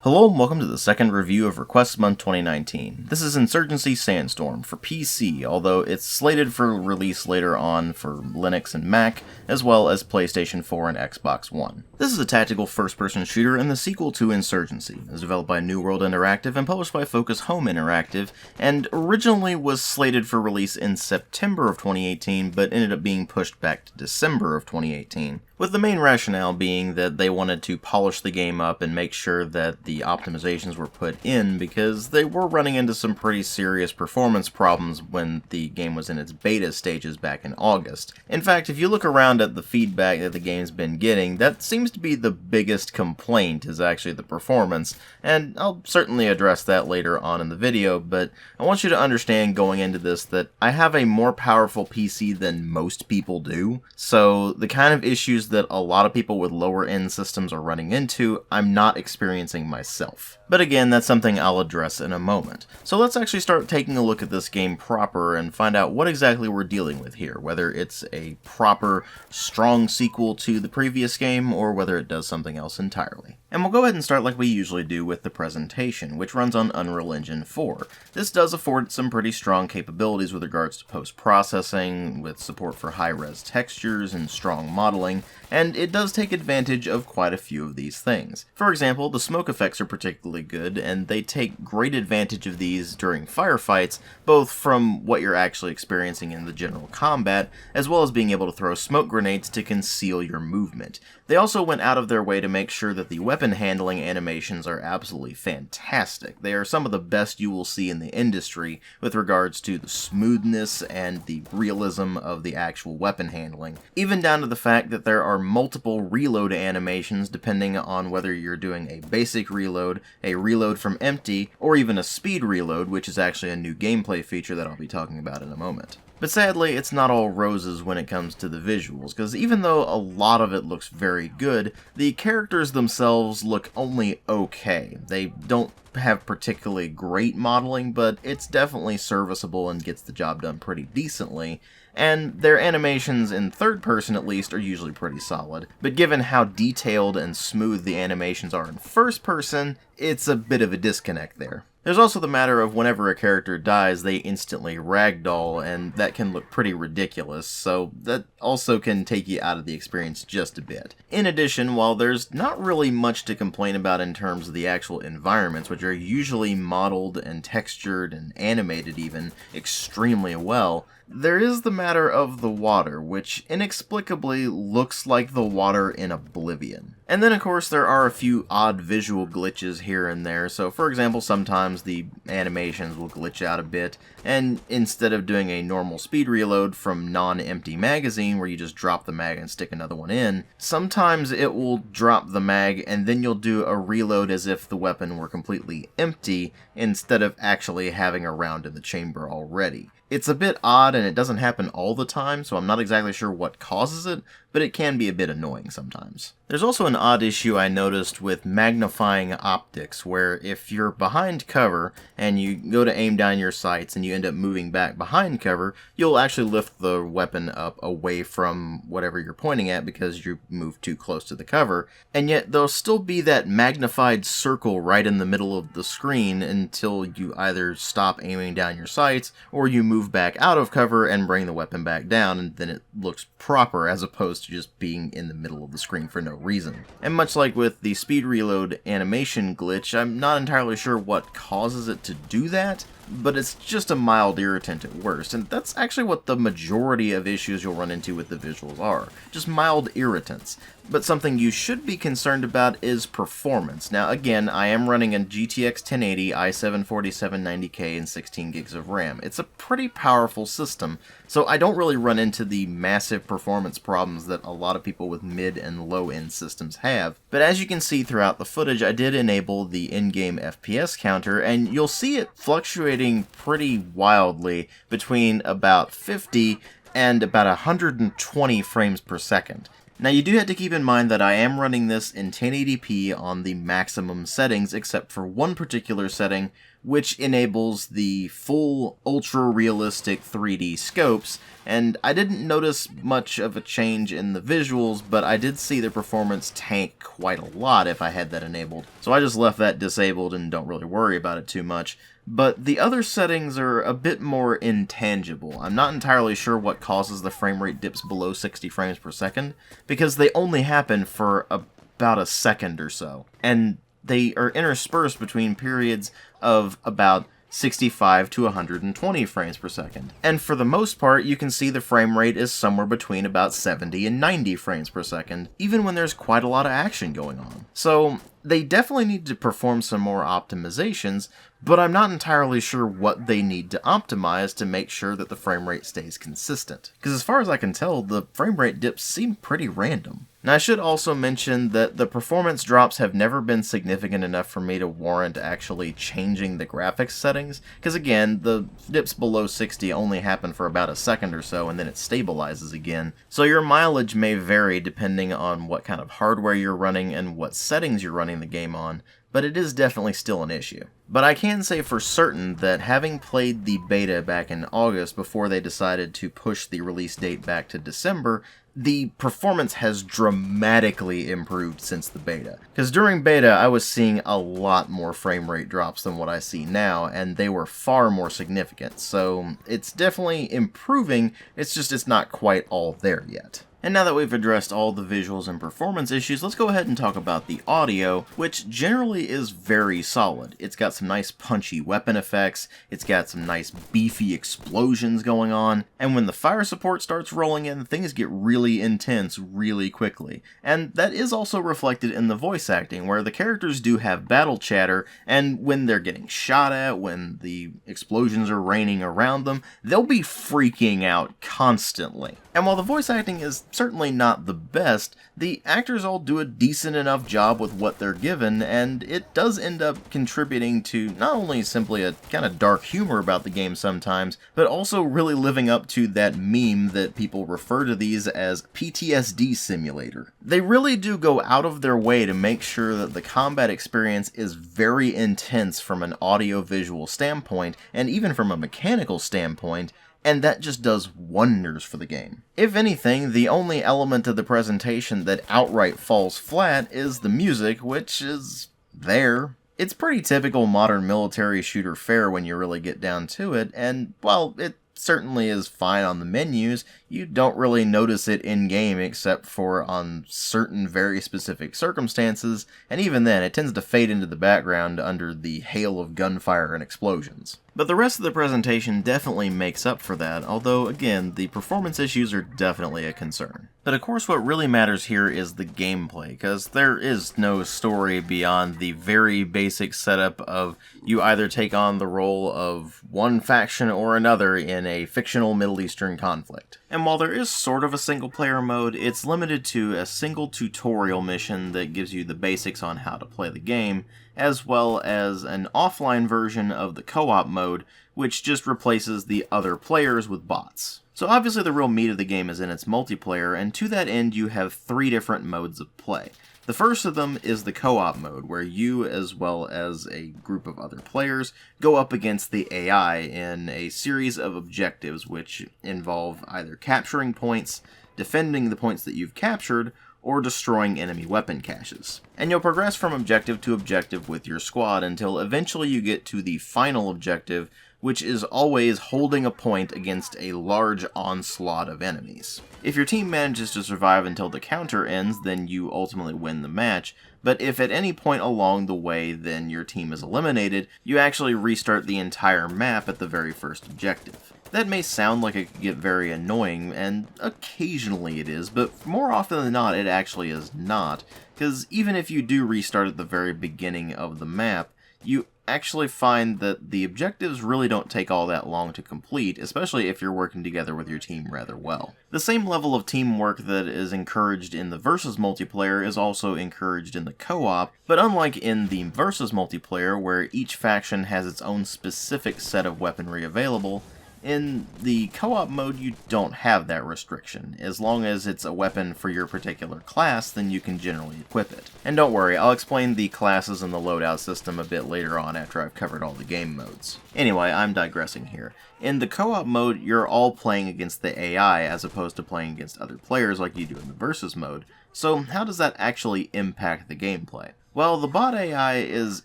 Hello and welcome to the second review of Request Month 2019. This is Insurgency Sandstorm for PC, although it's slated for release later on for Linux and Mac, as well as PlayStation 4 and Xbox One. This is a tactical first-person shooter and the sequel to Insurgency. It was developed by New World Interactive and published by Focus Home Interactive, and originally was slated for release in September of 2018, but ended up being pushed back to December of 2018. With the main rationale being that they wanted to polish the game up and make sure that the optimizations were put in because they were running into some pretty serious performance problems when the game was in its beta stages back in August. In fact, if you look around at the feedback that the game's been getting, that seems to be the biggest complaint is actually the performance, and I'll certainly address that later on in the video, but I want you to understand going into this that I have a more powerful PC than most people do, so the kind of issues that a lot of people with lower end systems are running into, I'm not experiencing myself. But again, that's something I'll address in a moment. So let's actually start taking a look at this game proper and find out what exactly we're dealing with here, whether it's a proper, strong sequel to the previous game, or whether it does something else entirely. And we'll go ahead and start like we usually do with the presentation, which runs on Unreal Engine 4. This does afford some pretty strong capabilities with regards to post-processing, with support for high-res textures and strong modeling, and it does take advantage of quite a few of these things. For example, the smoke effects are particularly good, and they take great advantage of these during firefights, both from what you're actually experiencing in the general combat, as well as being able to throw smoke grenades to conceal your movement. They also went out of their way to make sure that the weapon handling animations are absolutely fantastic. They are some of the best you will see in the industry with regards to the smoothness and the realism of the actual weapon handling, even down to the fact that there are multiple reload animations depending on whether you're doing a basic reload, a reload from empty, or even a speed reload, which is actually a new gameplay feature that I'll be talking about in a moment. But sadly, it's not all roses when it comes to the visuals, because even though a lot of it looks very good, the characters themselves look only okay. They don't have particularly great modeling, but it's definitely serviceable and gets the job done pretty decently, and their animations in third person at least are usually pretty solid. But given how detailed and smooth the animations are in first person, it's a bit of a disconnect there. There's also the matter of whenever a character dies, they instantly ragdoll, and that can look pretty ridiculous, so that also can take you out of the experience just a bit. In addition, while there's not really much to complain about in terms of the actual environments, which are usually modeled and textured and animated even extremely well, there is the matter of the water, which inexplicably looks like the water in Oblivion. And then of course there are a few odd visual glitches here and there, so for example sometimes the animations will glitch out a bit, and instead of doing a normal speed reload from non-empty magazine where you just drop the mag and stick another one in, sometimes it will drop the mag and then you'll do a reload as if the weapon were completely empty instead of actually having a round in the chamber already. It's a bit odd and it doesn't happen all the time, so I'm not exactly sure what causes it, but it can be a bit annoying sometimes. There's also an odd issue I noticed with Magnifying Optics, where if you're behind cover and you go to aim down your sights and you end up moving back behind cover, you'll actually lift the weapon up away from whatever you're pointing at because you moved too close to the cover, and yet there'll still be that magnified circle right in the middle of the screen until you either stop aiming down your sights or you move back out of cover and bring the weapon back down, and then it looks proper as opposed to just being in the middle of the screen for no reason. And much like with the speed reload animation glitch, I'm not entirely sure what causes it to do that, but it's just a mild irritant at worst, and that's actually what the majority of issues you'll run into with the visuals are, just mild irritants. But something you should be concerned about is performance. Now again, I am running a GTX 1080, i7 4790K and 16 gigs of RAM. It's a pretty powerful system, so I don't really run into the massive performance problems that a lot of people with mid and low end systems have. But as you can see throughout the footage, I did enable the in-game FPS counter, and you'll see it fluctuating pretty wildly between about 50 and about 120 frames per second. Now you do have to keep in mind that I am running this in 1080p on the maximum settings, except for one particular setting, which enables the full ultra-realistic 3D scopes, and I didn't notice much of a change in the visuals, but I did see the performance tank quite a lot if I had that enabled. So I just left that disabled and don't really worry about it too much. But the other settings are a bit more intangible. I'm not entirely sure what causes the frame rate dips below 60 frames per second, because they only happen for about a second or so, and they are interspersed between periods of about 65 to 120 frames per second. And for the most part, you can see the frame rate is somewhere between about 70 and 90 frames per second, even when there's quite a lot of action going on. So they definitely need to perform some more optimizations, but I'm not entirely sure what they need to optimize to make sure that the frame rate stays consistent. Because as far as I can tell, the frame rate dips seem pretty random. Now, I should also mention that the performance drops have never been significant enough for me to warrant actually changing the graphics settings, because again, the dips below 60 only happen for about a second or so, and then it stabilizes again. So your mileage may vary depending on what kind of hardware you're running and what settings you're running the game on, but it is definitely still an issue. But I can say for certain that having played the beta back in August before they decided to push the release date back to December, the performance has dramatically improved since the beta. Because during beta, I was seeing a lot more frame rate drops than what I see now, and they were far more significant. So it's definitely improving, it's not quite all there yet. And now that we've addressed all the visuals and performance issues, let's go ahead and talk about the audio, which generally is very solid. It's got some nice punchy weapon effects, it's got some nice beefy explosions going on, and when the fire support starts rolling in, things get really intense really quickly. And that is also reflected in the voice acting, where the characters do have battle chatter, and when they're getting shot at, when the explosions are raining around them, they'll be freaking out constantly. And while the voice acting is certainly not the best, the actors all do a decent enough job with what they're given, and it does end up contributing to not only simply a kind of dark humor about the game sometimes, but also really living up to that meme that people refer to these as PTSD simulator. They really do go out of their way to make sure that the combat experience is very intense from an audio-visual standpoint, and even from a mechanical standpoint, and that just does wonders for the game. If anything, the only element of the presentation that outright falls flat is the music, which is there. It's pretty typical modern military shooter fare when you really get down to it, and while it certainly is fine on the menus, you don't really notice it in-game except for on certain very specific circumstances, and even then it tends to fade into the background under the hail of gunfire and explosions. But the rest of the presentation definitely makes up for that, although again, the performance issues are definitely a concern. But of course what really matters here is the gameplay, because there is no story beyond the very basic setup of you either take on the role of one faction or another in a fictional Middle Eastern conflict. And while there is sort of a single-player mode, it's limited to a single tutorial mission that gives you the basics on how to play the game, as well as an offline version of the co-op mode, which just replaces the other players with bots. So obviously the real meat of the game is in its multiplayer, and to that end you have 3 different modes of play. The first of them is the co-op mode, where you, as well as a group of other players, go up against the AI in a series of objectives which involve either capturing points, defending the points that you've captured, or destroying enemy weapon caches. And you'll progress from objective to objective with your squad until eventually you get to the final objective, which is always holding a point against a large onslaught of enemies. If your team manages to survive until the counter ends, then you ultimately win the match, but if at any point along the way then your team is eliminated, you actually restart the entire map at the very first objective. That may sound like it could get very annoying, and occasionally it is, but more often than not it actually is not, because even if you do restart at the very beginning of the map, you actually find that the objectives really don't take all that long to complete, especially if you're working together with your team rather well. The same level of teamwork that is encouraged in the versus multiplayer is also encouraged in the co-op, but unlike in the versus multiplayer, where each faction has its own specific set of weaponry available, In the co-op mode, you don't have that restriction. As long as it's a weapon for your particular class, then you can generally equip it. And don't worry, I'll explain the classes and the loadout system a bit later on after I've covered all the game modes. Anyway, I'm digressing here. In the co-op mode, you're all playing against the AI as opposed to playing against other players like you do in the versus mode. So how does that actually impact the gameplay? Well, the bot AI is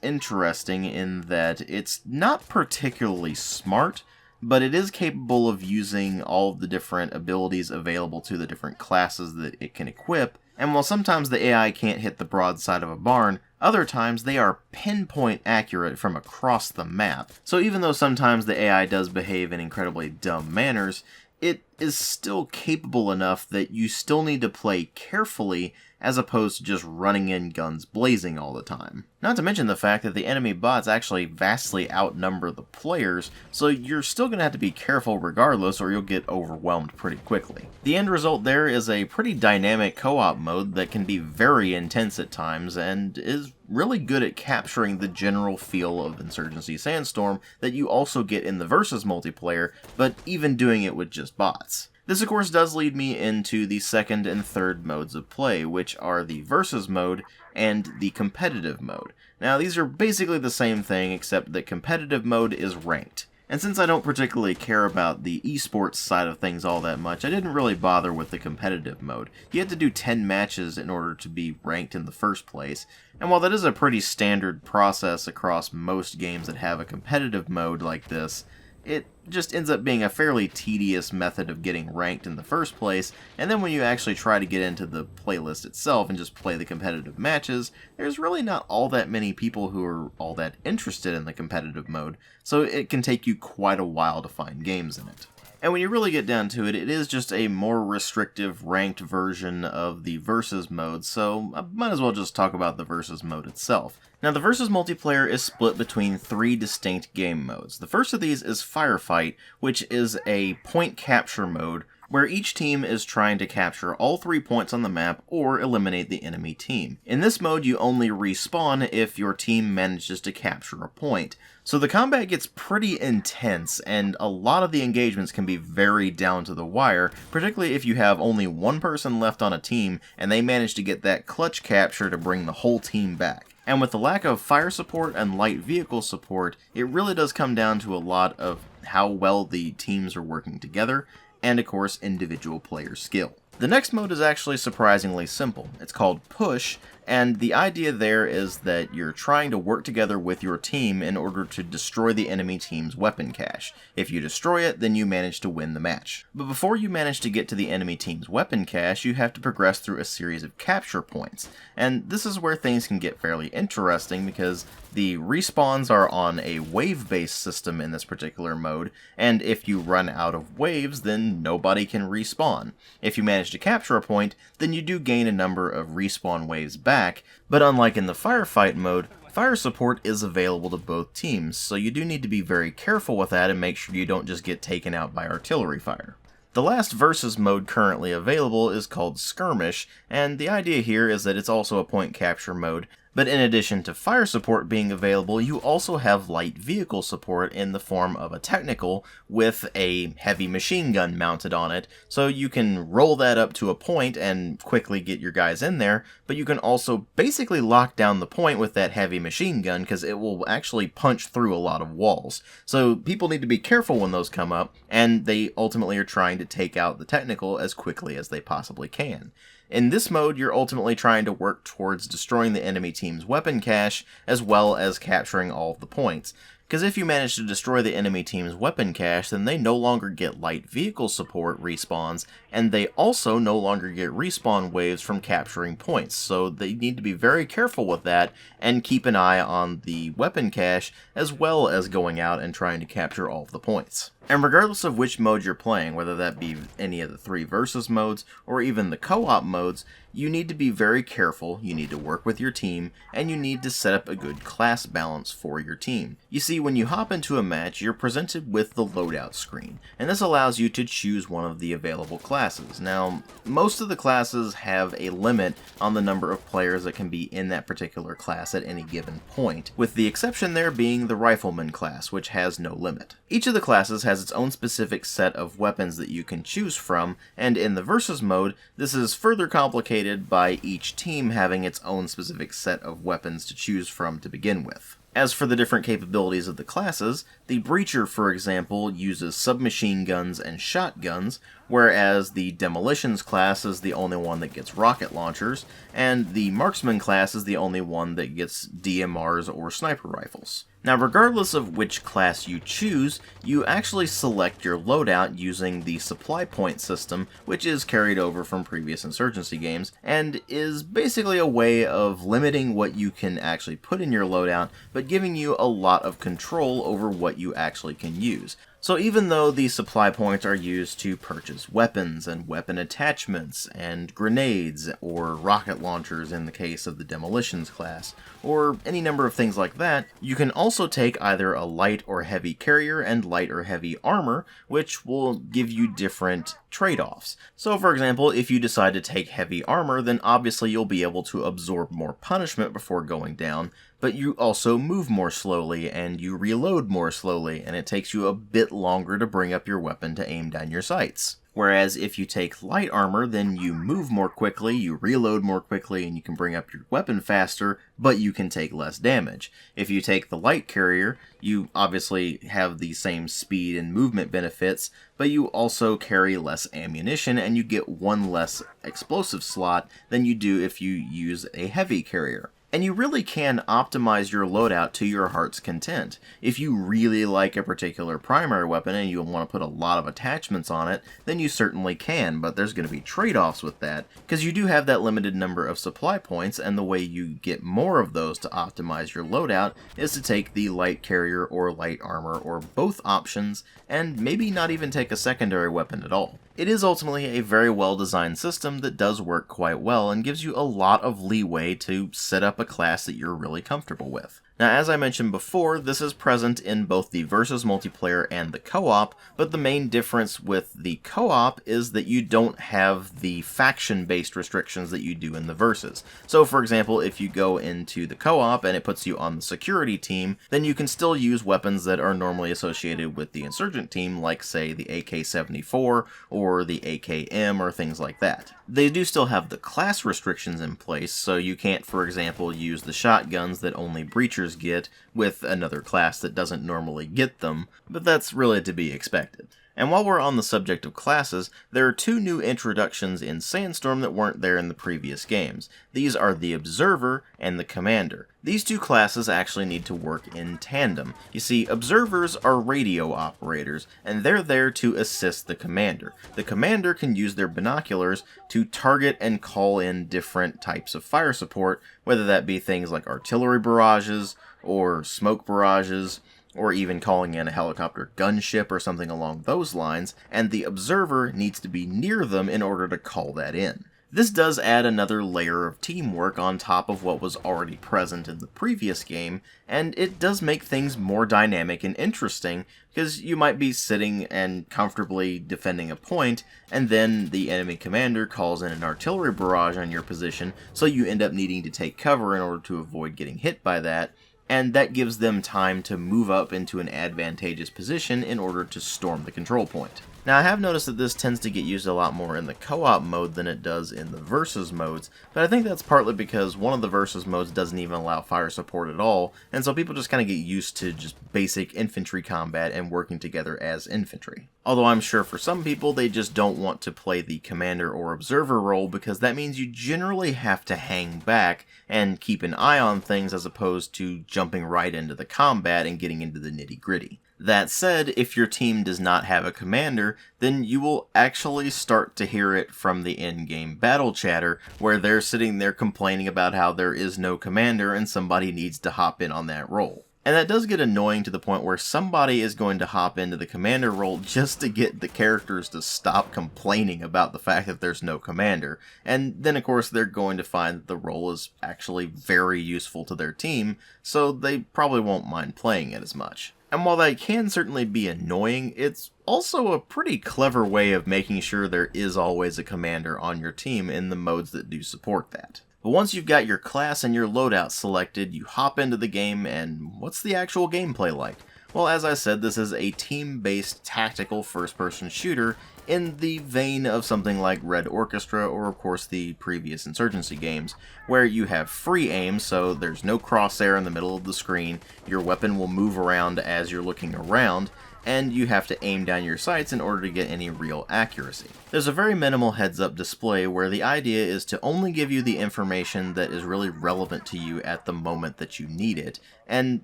interesting in that it's not particularly smart, but it is capable of using all of the different abilities available to the different classes that it can equip, and while sometimes the AI can't hit the broadside of a barn, other times they are pinpoint accurate from across the map. So even though sometimes the AI does behave in incredibly dumb manners, it is still capable enough that you still need to play carefully as opposed to just running in guns blazing all the time. Not to mention the fact that the enemy bots actually vastly outnumber the players, so you're still going to have to be careful regardless or you'll get overwhelmed pretty quickly. The end result there is a pretty dynamic co-op mode that can be very intense at times and is really good at capturing the general feel of Insurgency Sandstorm that you also get in the versus multiplayer, but even doing it with just bots. This of course does lead me into the second and third modes of play, which are the versus mode and the competitive mode. Now these are basically the same thing, except that competitive mode is ranked. And since I don't particularly care about the esports side of things all that much, I didn't really bother with the competitive mode. You had to do 10 matches in order to be ranked in the first place, and while that is a pretty standard process across most games that have a competitive mode like this, it just ends up being a fairly tedious method of getting ranked in the first place, and then when you actually try to get into the playlist itself and just play the competitive matches, there's really not all that many people who are all that interested in the competitive mode, so it can take you quite a while to find games in it. And when you really get down to it, it is just a more restrictive ranked version of the versus mode, so I might as well just talk about the versus mode itself. Now the versus multiplayer is split between 3 distinct game modes. The first of these is Firefight, which is a point capture mode where each team is trying to capture all 3 points on the map or eliminate the enemy team. In this mode, you only respawn if your team manages to capture a point. So the combat gets pretty intense, and a lot of the engagements can be very down to the wire, particularly if you have only one person left on a team and they manage to get that clutch capture to bring the whole team back. And with the lack of fire support and light vehicle support, it really does come down to a lot of how well the teams are working together, and of course individual player skill. The next mode is actually surprisingly simple. It's called Push, and the idea there is that you're trying to work together with your team in order to destroy the enemy team's weapon cache. If you destroy it, then you manage to win the match. But before you manage to get to the enemy team's weapon cache, you have to progress through a series of capture points. And this is where things can get fairly interesting because the respawns are on a wave-based system in this particular mode, and if you run out of waves, then nobody can respawn. If you manage to capture a point, then you do gain a number of respawn waves back, but unlike in the Firefight mode, fire support is available to both teams, so you do need to be very careful with that and make sure you don't just get taken out by artillery fire. The last versus mode currently available is called Skirmish, and the idea here is that it's also a point capture mode, but in addition to fire support being available, you also have light vehicle support in the form of a technical with a heavy machine gun mounted on it, so you can roll that up to a point and quickly get your guys in there, but you can also basically lock down the point with that heavy machine gun because it will actually punch through a lot of walls. So people need to be careful when those come up, and they ultimately are trying to take out the technical as quickly as they possibly can. In this mode, you're ultimately trying to work towards destroying the enemy team's weapon cache, as well as capturing all of the points. Because if you manage to destroy the enemy team's weapon cache, then they no longer get light vehicle support respawns, and they also no longer get respawn waves from capturing points, so they need to be very careful with that, and keep an eye on the weapon cache, as well as going out and trying to capture all of the points. And regardless of which mode you're playing, whether that be any of the 3 versus modes, or even the co-op modes, you need to be very careful, you need to work with your team, and you need to set up a good class balance for your team. You see, when you hop into a match, you're presented with the loadout screen, and this allows you to choose one of the available classes. classes. Now, most of the classes have a limit on the number of players that can be in that particular class at any given point, with the exception there being the Rifleman class, which has no limit. Each of the classes has its own specific set of weapons that you can choose from, and in the Versus mode, this is further complicated by each team having its own specific set of weapons to choose from to begin with. As for the different capabilities of the classes, the Breacher, for example, uses submachine guns and shotguns, whereas the Demolitions class is the only one that gets rocket launchers, and the Marksman class is the only one that gets DMRs or sniper rifles. Now, regardless of which class you choose, you actually select your loadout using the supply point system, which is carried over from previous Insurgency games, and is basically a way of limiting what you can actually put in your loadout, but giving you a lot of control over what you actually can use. So even though the supply points are used to purchase weapons and weapon attachments and grenades or rocket launchers in the case of the Demolitions class, or any number of things like that, you can also take either a light or heavy carrier and light or heavy armor, which will give you different trade-offs. So for example, if you decide to take heavy armor, then obviously you'll be able to absorb more punishment before going down, but you also move more slowly and you reload more slowly, and it takes you a bit longer to bring up your weapon to aim down your sights. Whereas if you take light armor, then you move more quickly, you reload more quickly, and you can bring up your weapon faster, but you can take less damage. If you take the light carrier, you obviously have the same speed and movement benefits, but you also carry less ammunition and you get one less explosive slot than you do if you use a heavy carrier. And you really can optimize your loadout to your heart's content. If you really like a particular primary weapon and you want to put a lot of attachments on it, then you certainly can, but there's going to be trade-offs with that, because you do have that limited number of supply points, and the way you get more of those to optimize your loadout is to take the light carrier or light armor or both options, and maybe not even take a secondary weapon at all. It is ultimately a very well-designed system that does work quite well and gives you a lot of leeway to set up a class that you're really comfortable with. Now, as I mentioned before, this is present in both the Versus multiplayer and the co-op, but the main difference with the co-op is that you don't have the faction-based restrictions that you do in the Versus. So, for example, if you go into the co-op and it puts you on the security team, then you can still use weapons that are normally associated with the insurgent team, like, say, the AK-74 or the AKM or things like that. They do still have the class restrictions in place, so you can't, for example, use the shotguns that only breachers get with another class that doesn't normally get them, but that's really to be expected. And while we're on the subject of classes, there are two new introductions in Sandstorm that weren't there in the previous games. These are the Observer and the Commander. These two classes actually need to work in tandem. You see, Observers are radio operators, and they're there to assist the Commander. The Commander can use their binoculars to target and call in different types of fire support, whether that be things like artillery barrages, or smoke barrages, or even calling in a helicopter gunship or something along those lines, and the Observer needs to be near them in order to call that in. This does add another layer of teamwork on top of what was already present in the previous game, and it does make things more dynamic and interesting, because you might be sitting and comfortably defending a point, and then the enemy commander calls in an artillery barrage on your position, so you end up needing to take cover in order to avoid getting hit by that, and that gives them time to move up into an advantageous position in order to storm the control point. Now, I have noticed that this tends to get used a lot more in the co-op mode than it does in the Versus modes, but I think that's partly because one of the Versus modes doesn't even allow fire support at all, and so people just kind of get used to just basic infantry combat and working together as infantry. Although I'm sure for some people they just don't want to play the Commander or Observer role, because that means you generally have to hang back and keep an eye on things as opposed to jumping right into the combat and getting into the nitty-gritty. That said, if your team does not have a commander, then you will actually start to hear it from the in-game battle chatter, where they're sitting there complaining about how there is no commander and somebody needs to hop in on that role. And that does get annoying to the point where somebody is going to hop into the commander role just to get the characters to stop complaining about the fact that there's no commander. And then of course they're going to find that the role is actually very useful to their team, so they probably won't mind playing it as much. And while that can certainly be annoying, it's also a pretty clever way of making sure there is always a commander on your team in the modes that do support that. But once you've got your class and your loadout selected, you hop into the game, and what's the actual gameplay like? Well, as I said, this is a team-based tactical first-person shooter in the vein of something like Red Orchestra or of course the previous Insurgency games, where you have free aim, so there's no crosshair in the middle of the screen, your weapon will move around as you're looking around, and you have to aim down your sights in order to get any real accuracy. There's a very minimal heads-up display where the idea is to only give you the information that is really relevant to you at the moment that you need it, and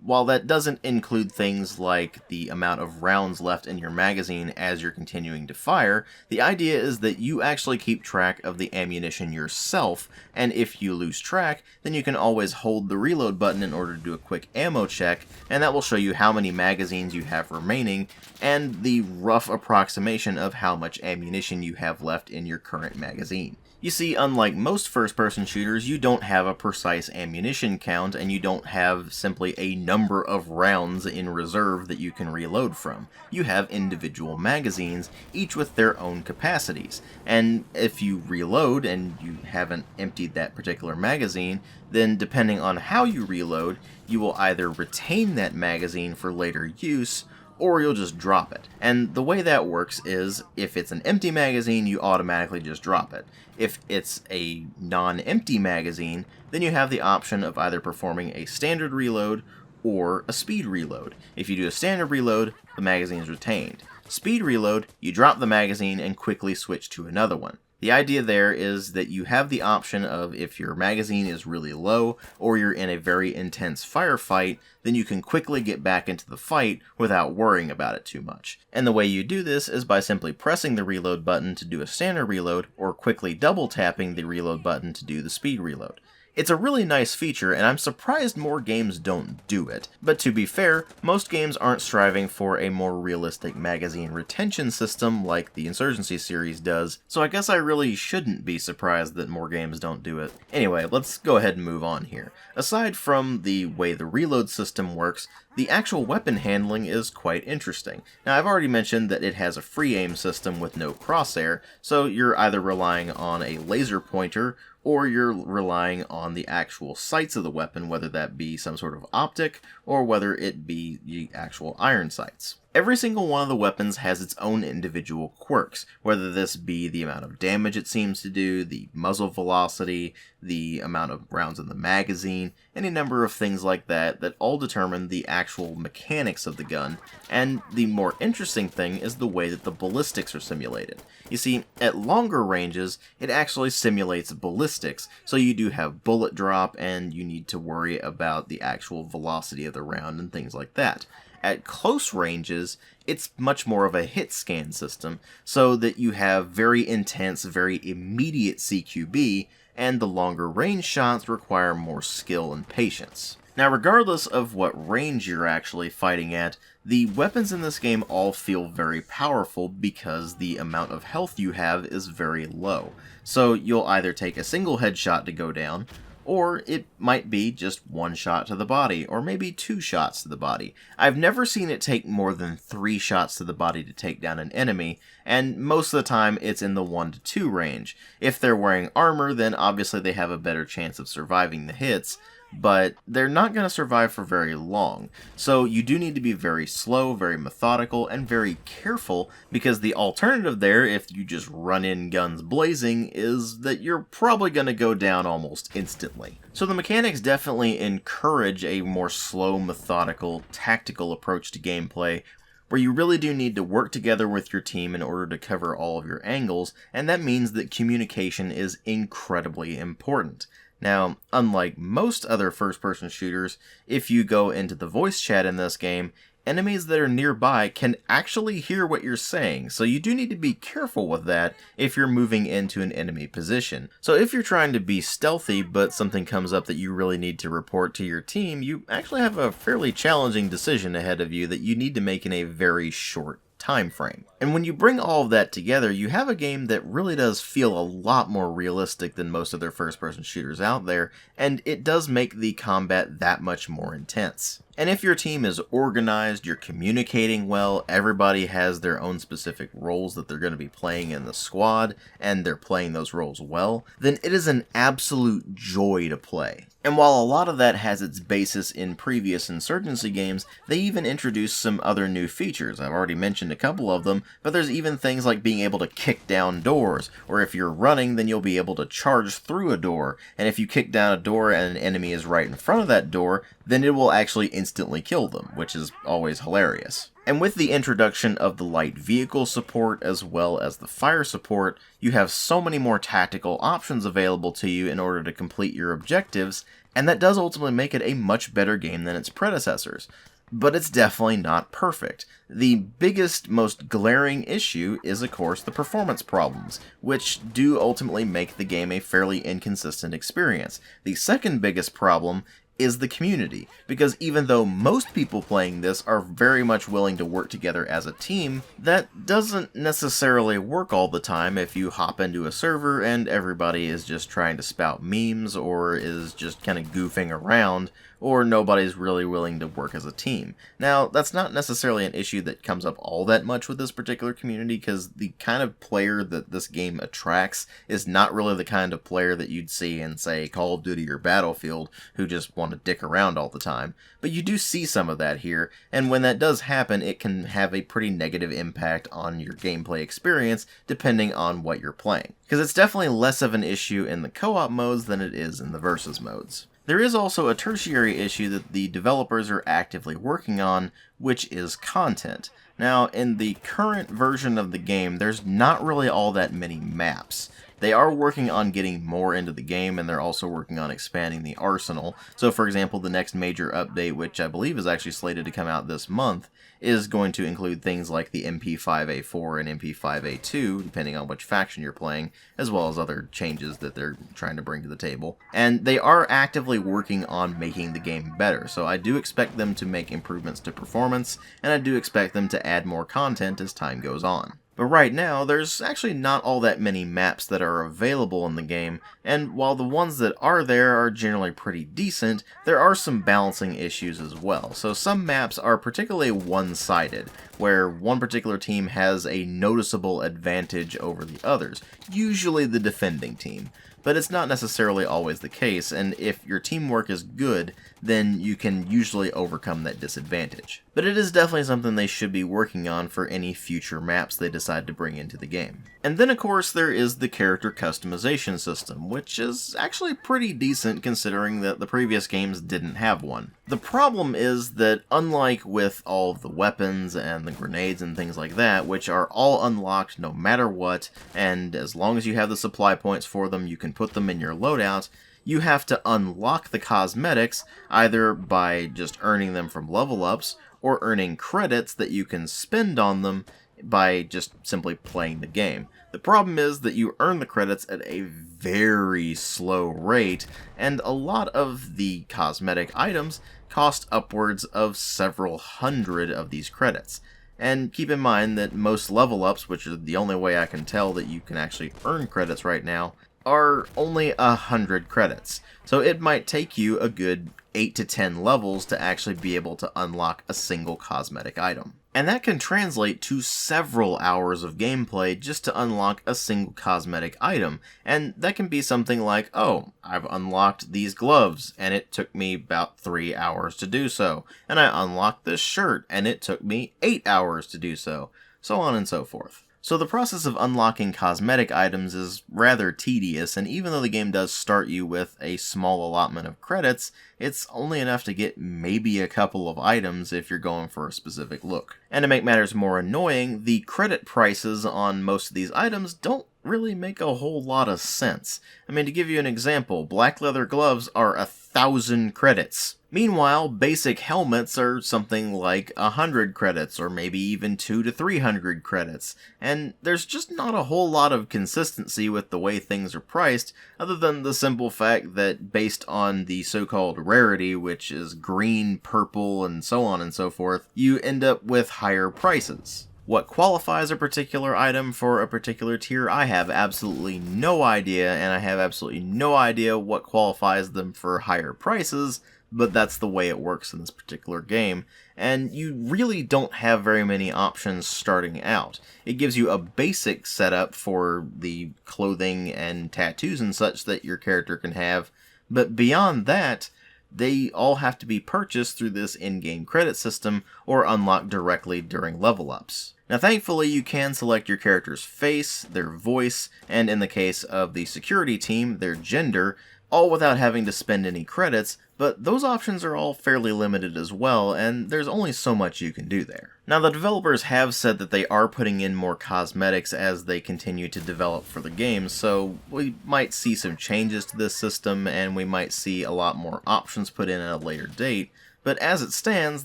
while that doesn't include things like the amount of rounds left in your magazine as you're continuing to fire, the idea is that you actually keep track of the ammunition yourself, and if you lose track, then you can always hold the reload button in order to do a quick ammo check, and that will show you how many magazines you have remaining, and the rough approximation of how much ammunition you have left in your current magazine. You see, unlike most first-person shooters, you don't have a precise ammunition count, and you don't have simply a number of rounds in reserve that you can reload from. You have individual magazines, each with their own capacities, and if you reload and you haven't emptied that particular magazine, then depending on how you reload, you will either retain that magazine for later use, or you'll just drop it. And the way that works is, if it's an empty magazine, you automatically just drop it. If it's a non-empty magazine, then you have the option of either performing a standard reload or a speed reload. If you do a standard reload, the magazine is retained. Speed reload, you drop the magazine and quickly switch to another one. The idea there is that you have the option of, if your magazine is really low or you're in a very intense firefight, then you can quickly get back into the fight without worrying about it too much. And the way you do this is by simply pressing the reload button to do a standard reload or quickly double tapping the reload button to do the speed reload. It's a really nice feature, and I'm surprised more games don't do it. But to be fair, most games aren't striving for a more realistic magazine retention system like the Insurgency series does, so I guess I really shouldn't be surprised that more games don't do it. Anyway, let's go ahead and move on here. Aside from the way the reload system works, the actual weapon handling is quite interesting. Now, I've already mentioned that it has a free aim system with no crosshair, so you're either relying on a laser pointer or you're relying on the actual sights of the weapon, whether that be some sort of optic or whether it be the actual iron sights. Every single one of the weapons has its own individual quirks, whether this be the amount of damage it seems to do, the muzzle velocity, the amount of rounds in the magazine, any number of things like that all determine the actual mechanics of the gun, and the more interesting thing is the way that the ballistics are simulated. You see, at longer ranges, it actually simulates ballistics, so you do have bullet drop and you need to worry about the actual velocity of the round and things like that. At close ranges, it's much more of a hit scan system, so that you have very intense, very immediate CQB, and the longer range shots require more skill and patience. Now, regardless of what range you're actually fighting at, the weapons in this game all feel very powerful because the amount of health you have is very low. So you'll either take a single headshot to go down, or it might be just one shot to the body, or maybe 2 shots to the body. I've never seen it take more than 3 shots to the body to take down an enemy, and most of the time it's in the 1 to 2 range. If they're wearing armor, then obviously they have a better chance of surviving the hits, but they're not going to survive for very long. So you do need to be very slow, very methodical, and very careful, because the alternative there, if you just run in guns blazing, is that you're probably going to go down almost instantly. So the mechanics definitely encourage a more slow, methodical, tactical approach to gameplay, where you really do need to work together with your team in order to cover all of your angles, and that means that communication is incredibly important. Now, unlike most other first-person shooters, if you go into the voice chat in this game, enemies that are nearby can actually hear what you're saying, so you do need to be careful with that if you're moving into an enemy position. So if you're trying to be stealthy, but something comes up that you really need to report to your team, you actually have a fairly challenging decision ahead of you that you need to make in a very short time frame. And when you bring all of that together, you have a game that really does feel a lot more realistic than most other first-person shooters out there, and it does make the combat that much more intense. And if your team is organized, you're communicating well, everybody has their own specific roles that they're going to be playing in the squad, and they're playing those roles well, then it is an absolute joy to play. And while a lot of that has its basis in previous Insurgency games, they even introduced some other new features. I've already mentioned a couple of them, but there's even things like being able to kick down doors, or if you're running, then you'll be able to charge through a door, and if you kick down a door and an enemy is right in front of that door, then it will actually instantly kill them, which is always hilarious. And with the introduction of the light vehicle support as well as the fire support, you have so many more tactical options available to you in order to complete your objectives, and that does ultimately make it a much better game than its predecessors. But it's definitely not perfect. The biggest, most glaring issue is, of course, the performance problems, which do ultimately make the game a fairly inconsistent experience. The second biggest problem is the community, because even though most people playing this are very much willing to work together as a team, that doesn't necessarily work all the time if you hop into a server and everybody is just trying to spout memes or is just kind of goofing around, or nobody's really willing to work as a team. Now, that's not necessarily an issue that comes up all that much with this particular community, because the kind of player that this game attracts is not really the kind of player that you'd see in, say, Call of Duty or Battlefield, who just want to dick around all the time. But you do see some of that here, and when that does happen, it can have a pretty negative impact on your gameplay experience, depending on what you're playing. Because it's definitely less of an issue in the co-op modes than it is in the versus modes. There is also a tertiary issue that the developers are actively working on, which is content. Now, in the current version of the game, there's not really all that many maps. They are working on getting more into the game, and they're also working on expanding the arsenal. So, for example, the next major update, which I believe is actually slated to come out this month, is going to include things like the MP5A4 and MP5A2, depending on which faction you're playing, as well as other changes that they're trying to bring to the table. And they are actively working on making the game better, so I do expect them to make improvements to performance, and I do expect them to add more content as time goes on. But right now, there's actually not all that many maps that are available in the game, and while the ones that are there are generally pretty decent, there are some balancing issues as well. So some maps are particularly one-sided, where one particular team has a noticeable advantage over the others, usually the defending team. But it's not necessarily always the case, and if your teamwork is good, then you can usually overcome that disadvantage. But it is definitely something they should be working on for any future maps they decide to bring into the game. And then, of course, there is the character customization system, which is actually pretty decent considering that the previous games didn't have one. The problem is that, unlike with all of the weapons and the grenades and things like that, which are all unlocked no matter what, and as long as you have the supply points for them, you can put them in your loadout, you have to unlock the cosmetics either by just earning them from level ups, or earning credits that you can spend on them by just simply playing the game. The problem is that you earn the credits at a very slow rate, and a lot of the cosmetic items cost upwards of several hundred of these credits. And keep in mind that most level ups, which is the only way I can tell that you can actually earn credits right now, are only 100 credits. So it might take you a good 8 to 10 levels to actually be able to unlock a single cosmetic item. And that can translate to several hours of gameplay just to unlock a single cosmetic item. And that can be something like, oh, I've unlocked these gloves, and it took me about 3 hours to do so. And I unlocked this shirt, and it took me 8 hours to do so. So on and so forth. So the process of unlocking cosmetic items is rather tedious, and even though the game does start you with a small allotment of credits, it's only enough to get maybe a couple of items if you're going for a specific look. And to make matters more annoying, the credit prices on most of these items don't really make a whole lot of sense. I mean, to give you an example, black leather gloves are 1,000 credits. Meanwhile, basic helmets are something like 100 credits, or maybe even 200 to 300 credits, and there's just not a whole lot of consistency with the way things are priced, other than the simple fact that based on the so-called rarity, which is green, purple, and so on and so forth, you end up with higher prices. What qualifies a particular item for a particular tier, I have absolutely no idea, and I have absolutely no idea what qualifies them for higher prices, but that's the way it works in this particular game, and you really don't have very many options starting out. It gives you a basic setup for the clothing and tattoos and such that your character can have, but beyond that, they all have to be purchased through this in-game credit system or unlocked directly during level ups. Now thankfully you can select your character's face, their voice, and in the case of the security team, their gender, all without having to spend any credits, but those options are all fairly limited as well, and there's only so much you can do there. Now the developers have said that they are putting in more cosmetics as they continue to develop for the game, so we might see some changes to this system, and we might see a lot more options put in at a later date, but as it stands,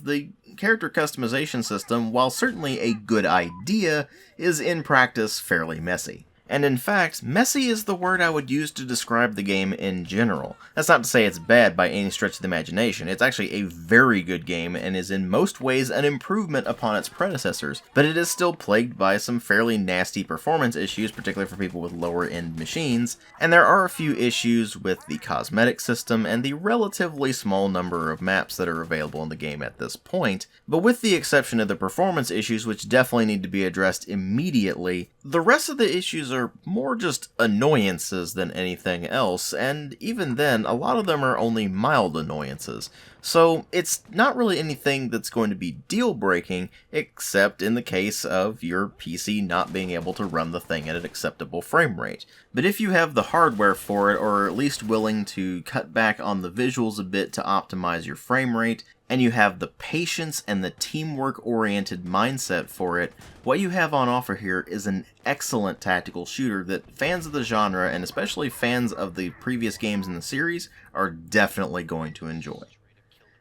the character customization system, while certainly a good idea, is in practice fairly messy. And in fact, messy is the word I would use to describe the game in general. That's not to say it's bad by any stretch of the imagination. It's actually a very good game and is in most ways an improvement upon its predecessors, but it is still plagued by some fairly nasty performance issues, particularly for people with lower end machines, and there are a few issues with the cosmetic system and the relatively small number of maps that are available in the game at this point, but with the exception of the performance issues, which definitely need to be addressed immediately, the rest of the issues are more just annoyances than anything else, and even then, a lot of them are only mild annoyances. So it's not really anything that's going to be deal-breaking, except in the case of your PC not being able to run the thing at an acceptable frame rate. But if you have the hardware for it, or at least willing to cut back on the visuals a bit to optimize your frame rate, and you have the patience and the teamwork-oriented mindset for it, what you have on offer here is an excellent tactical shooter that fans of the genre, and especially fans of the previous games in the series, are definitely going to enjoy.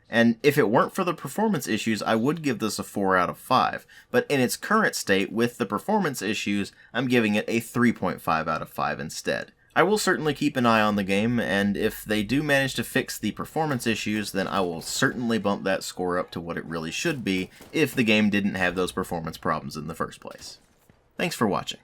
And if it weren't for the performance issues, I would give this a 4 out of 5, but in its current state, with the performance issues, I'm giving it a 3.5 out of 5 instead. I will certainly keep an eye on the game, and if they do manage to fix the performance issues, then I will certainly bump that score up to what it really should be if the game didn't have those performance problems in the first place. Thanks for watching.